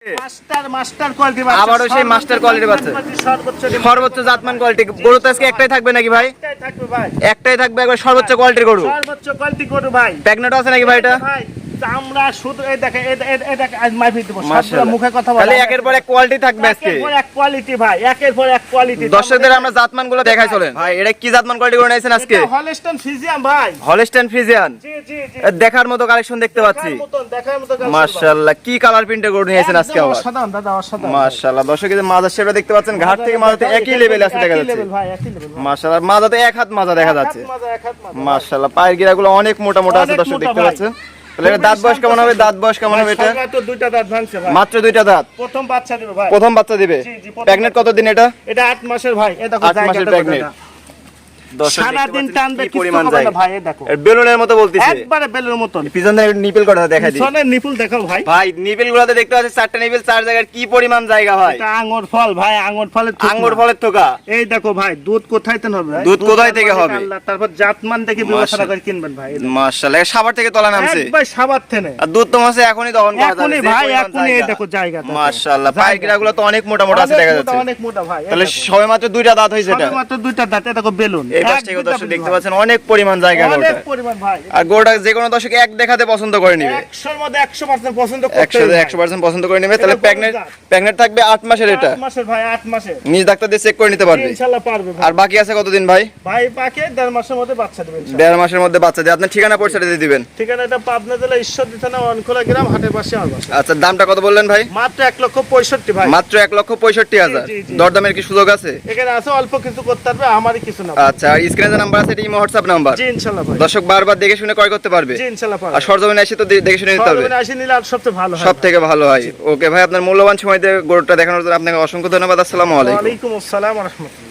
Master quality বাচ্চা, আবারও সেই মাস্টার কোয়ালিটির বাচ্চা, সর্বোচ্চ জাতমান কোয়ালিটি। গরু তো আজকে একটাই থাকবে নাকি ভাই? একটাই থাকবে ভাই, একটাই থাকবে, একবার সর্বোচ্চ কোয়ালিটির গরু। সর্বোচ্চ কোয়ালিটি গরু ভাই। প্রেগন্যান্ট আছে নাকি ভাই এটা? ভাই আমরা শুধু এই দেখে এই দেখে আজ মাইফি দেব, সবগুলো মাশাআল্লাহ। মুখে কথা বলা, তাহলে একের পর এক কোয়ালিটি থাকবে আজকে। একের পর এক কোয়ালিটি ভাই, একের পর এক কোয়ালিটি। দর্শকদের আমরা জাতমান গুলো দেখাই চলেন ভাই। এটা কি জাতমান কোয়ালিটি গরু নিয়েছেন আজকে? এটা হলস্টাইন ফ্রিজিয়ান ভাই। হলস্টাইন ফ্রিজিয়ান, জি জি জি, দেখার মতো কালেকশন দেখতে পাচ্ছি। দেখার মতো কাজ। মাশাআল্লাহ, কি কালার প্রিন্টের গরু নিয়েছেন আজকে আবার? অসাধারণ দাদা, অসাধারণ। মাশাআল্লাহ, দর্শক এই যে মাজার শেপটা দেখতে পাচ্ছেন, ঘাট থেকে মাজাতে একই লেভেল আছে দেখা যাচ্ছে। ভাই একই লেভেল ভাই। মাশাআল্লাহ, মাজাতে এক হাত মাজা দেখা যাচ্ছে। এক হাত মাজা। মাশাআল্লাহ, পায়ের গিরাগুলো অনেক মোটা মোটা আছে অনেক দর্শক মোটা দেখতে ভাই। পাচ্ছেন। তাহলে এটা দাঁত বয়স কেমন হবে? দাঁত বয়স কেমন হবে এটা? ভাই তো দুইটা দাঁত ভাঙছে ভাই, মাত্র দুইটা দাঁত, প্রথম বাচ্চা দিবে ভাই। প্রথম বাচ্চা দিবে। জি, জি, প্রথম প্রেগন্যান্ট কতদিন এটা? এটা 8 মাসের ভাই। এই দেখো 8 মাসের জায়গাটা প্রেগন্যান্ট। দাদা। দর্শক সারা দেখতে দিন পাচ্ছেন টানবে, কি কিছু পরিমাণ হবে না জায়গা। ভাই। এই দেখো এর বেলুনের মতো বলতিছে, একবারে বেলের মতন। পিছন থেকে নিপল কটা দেখাই দিই সোনের নিপুল দেখাও ভাই। ভাই। নিপল গুলাতে দেখতে পাচ্ছেন চারটা নিপল, চার জায়গার কি পরিমাণ জায়গা ভাই। এটা আঙ্গুর ফল ভাই, আঙ্গুর ফলের থুকনা। আঙ্গুর ফলের থোকা। এই দেখো ভাই, দুধ কোথায় থেকে হবে ভাই? দুধ কোথায় থেকে হবে? আল্লাহ, তারপর জাতমান দেখে বিবেচনা করে কিনবেন ভাই। এই দেখো। মাশাআল্লাহ, সাভার থেকে তলা নামছে। একবার সাবাত থেকে। আর দুধ তো মাসে এখনই দহন করা যাবে। এখনই ভাই, এখনই এই দেখো জায়গা। মাশাআল্লাহ, পায়ের গিরাগুলো তো অনেক মোটা মোটা আছে দেখা যাচ্ছে। অনেক মোটা ভাই। তাহলে সবে মাত্র দুইটা দাঁত হইছে এটা। মাত্র দুইটা দাঁত। এই দেখো বেলুন। এই পাশ থেকে দর্শক দেখতে পাচ্ছেন অনেক পরিমাণ জায়গা অনেক গরুটা। পরিমাণ ভাই। আর গরুটা যে কোনো দর্শক এক দেখাতে পছন্দ করে নিবে। 100 এর মধ্যে 100% পছন্দ করতে 100% পছন্দ করে নিবে। তাহলে এটা গরুর জাত। প্রেগন্যান্ট থাকবে 8 মাসের এটা। 8 মাসের ভাই, 8 মাসের। নিজ ডাক্তার দিয়ে চেক করে নিতে পারবে। ইনশাআল্লাহ পারবে ভাই। আর বাকি আছে কতদিন ভাই? ভাই পাকে 1.5 মাসের মধ্যে বাচ্চা দেবে ইনশাআল্লাহ। 1.5 মাসের মধ্যে বাচ্চা দিয়ে আপনার ঠিকানা পরিচয় দিয়ে দিবেন। ঠিকানা এটা পাবনা জেলা ঈশ্বরদী থানা অনখোলা গ্রাম, হাটের পাশে আমার বাসা। আচ্ছা, দামটা কত বললেন ভাই? মাত্র 1,65,000 ভাই। মাত্র 1,65,000। জি, জি। দরদামের কি সুযোগ আছে? এখানে আছে অল্প কিছু করতে পারবে, আমারই কিছু না। আচ্ছা, আর স্ক্রিনে যে নাম্বার আছে এটা ইমো হোয়াটসঅ্যাপ নাম্বার। জি ইনশাআল্লাহ ভাই। দর্শক বারবার দেখে শুনে ক্রয় করতে পারবে। জি ইনশাআল্লাহ পারবে। আর সরজমিনে এসে তো দেখে শুনে নিতে হবে। সরজমিনে আসি নিলে আর সবচেয়ে ভালো হয়। সব থেকে ভালো হয়। ওকে ভাই, আপনার মূল্যবান সময় দিয়ে গরুটা দেখানোর জন্য আপনাকে অসংখ্য ধন্যবাদ। আসসালামু আলাইকুম। ওয়া আলাইকুম আসসালাম ওয়া রাহমাতুল্লাহ।